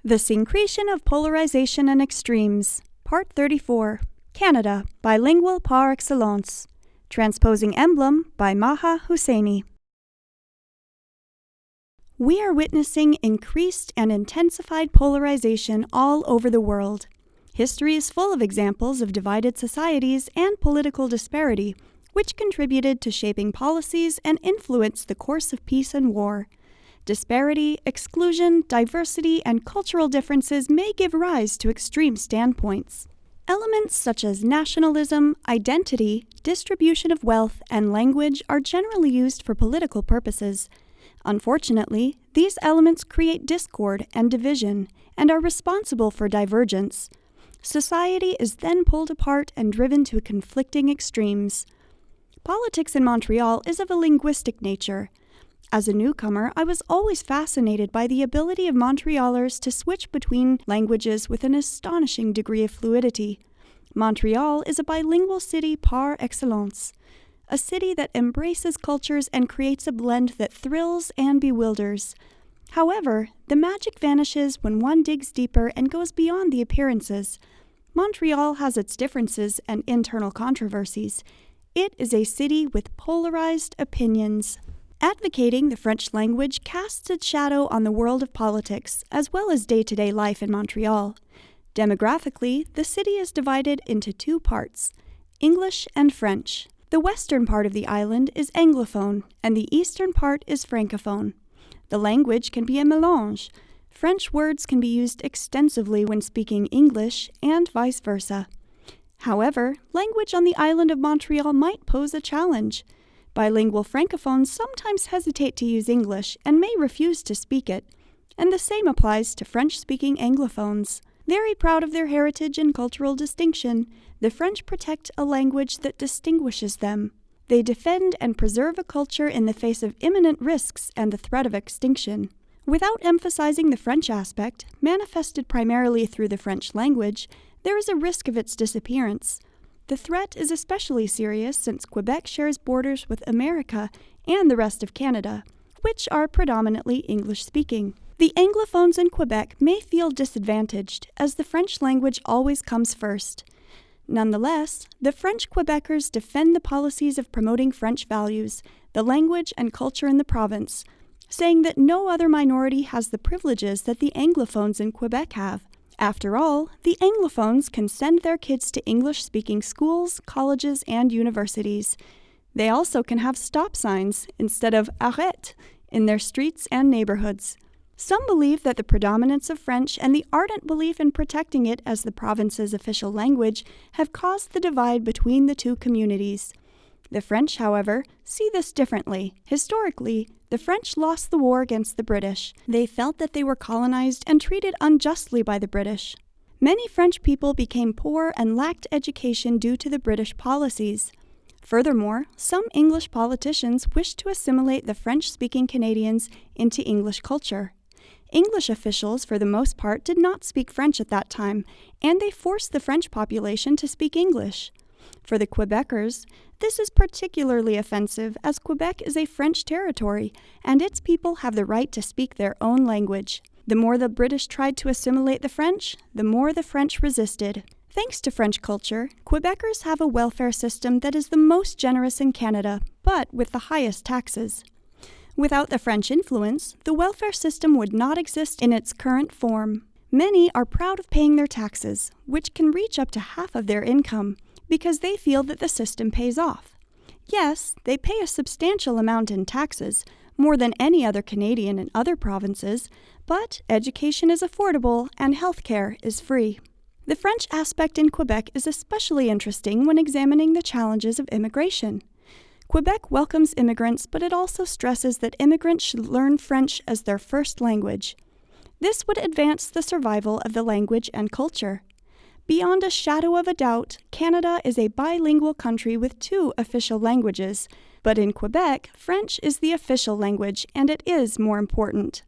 The Syncretion of Polarization and Extremes, Part 34, Canada, Bilingual par excellence. Transposing Emblem by Maha Husseini. We are witnessing increased and intensified polarization all over the world. History is full of examples of divided societies and political disparity, which contributed to shaping policies and influenced the course of peace and war. Disparity, exclusion, diversity, and cultural differences may give rise to extreme standpoints. Elements such as nationalism, identity, distribution of wealth, and language are generally used for political purposes. Unfortunately, these elements create discord and division and are responsible for divergence. Society is then pulled apart and driven to conflicting extremes. Politics in Montreal is of a linguistic nature. As a newcomer, I was always fascinated by the ability of Montrealers to switch between languages with an astonishing degree of fluidity. Montreal is a bilingual city par excellence, a city that embraces cultures and creates a blend that thrills and bewilders. However, the magic vanishes when one digs deeper and goes beyond the appearances. Montreal has its differences and internal controversies. It is a city with polarized opinions. Advocating the French language casts its shadow on the world of politics, as well as day-to-day life in Montreal. Demographically, the city is divided into two parts, English and French. The western part of the island is Anglophone, and the eastern part is Francophone. The language can be a mélange. French words can be used extensively when speaking English, and vice versa. However, language on the island of Montreal might pose a challenge. Bilingual Francophones sometimes hesitate to use English and may refuse to speak it, and the same applies to French-speaking Anglophones. Very proud of their heritage and cultural distinction, the French protect a language that distinguishes them. They defend and preserve a culture in the face of imminent risks and the threat of extinction. Without emphasizing the French aspect, manifested primarily through the French language, there is a risk of its disappearance. The threat is especially serious since Quebec shares borders with America and the rest of Canada, which are predominantly English-speaking. The Anglophones in Quebec may feel disadvantaged, as the French language always comes first. Nonetheless, the French Quebecers defend the policies of promoting French values, the language and culture in the province, saying that no other minority has the privileges that the Anglophones in Quebec have. After all, the Anglophones can send their kids to English-speaking schools, colleges, and universities. They also can have stop signs instead of arrête in their streets and neighborhoods. Some believe that the predominance of French and the ardent belief in protecting it as the province's official language have caused the divide between the two communities. The French, however, see this differently. Historically, the French lost the war against the British. They felt that they were colonized and treated unjustly by the British. Many French people became poor and lacked education due to the British policies. Furthermore, some English politicians wished to assimilate the French-speaking Canadians into English culture. English officials, for the most part, did not speak French at that time, and they forced the French population to speak English. For the Quebecers, this is particularly offensive as Quebec is a French territory, and its people have the right to speak their own language. The more the British tried to assimilate the French, the more the French resisted. Thanks to French culture, Quebecers have a welfare system that is the most generous in Canada, but with the highest taxes. Without the French influence, the welfare system would not exist in its current form. Many are proud of paying their taxes, which can reach up to half of their income, because they feel that the system pays off. Yes, they pay a substantial amount in taxes, more than any other Canadian in other provinces, but education is affordable and healthcare is free. The French aspect in Quebec is especially interesting when examining the challenges of immigration. Quebec welcomes immigrants, but it also stresses that immigrants should learn French as their first language. This would advance the survival of the language and culture. Beyond a shadow of a doubt, Canada is a bilingual country with two official languages, but in Quebec, French is the official language, and it is more important.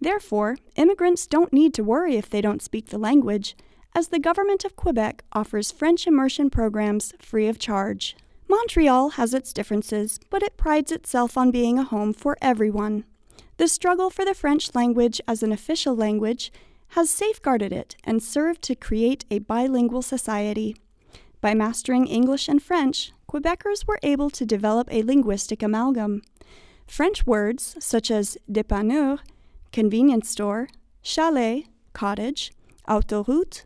Therefore, immigrants don't need to worry if they don't speak the language, as the government of Quebec offers French immersion programs free of charge. Montreal has its differences, but it prides itself on being a home for everyone. The struggle for the French language as an official language has safeguarded it and served to create a bilingual society. By mastering English and French, Quebecers were able to develop a linguistic amalgam. French words such as dépanneur, convenience store, chalet, cottage, autoroute,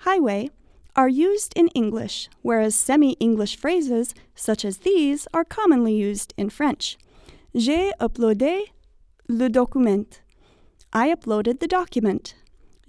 highway, are used in English, whereas semi-English phrases such as these are commonly used in French. J'ai uploadé le document. I uploaded the document.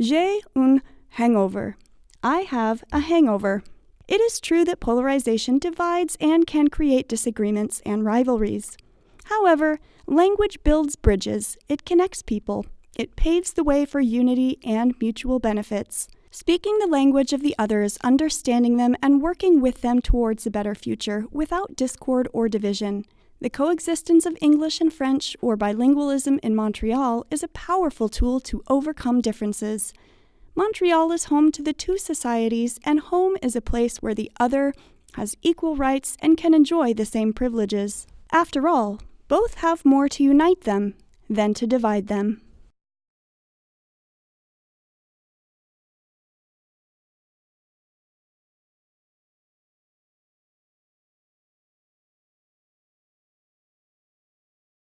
J'ai un hangover. I have a hangover. It is true that polarization divides and can create disagreements and rivalries. However, language builds bridges, it connects people, it paves the way for unity and mutual benefits. Speaking the language of the others, understanding them, and working with them towards a better future without discord or division. The coexistence of English and French, or bilingualism in Montreal, is a powerful tool to overcome differences. Montreal is home to the two societies, and home is a place where the other has equal rights and can enjoy the same privileges. After all, both have more to unite them than to divide them.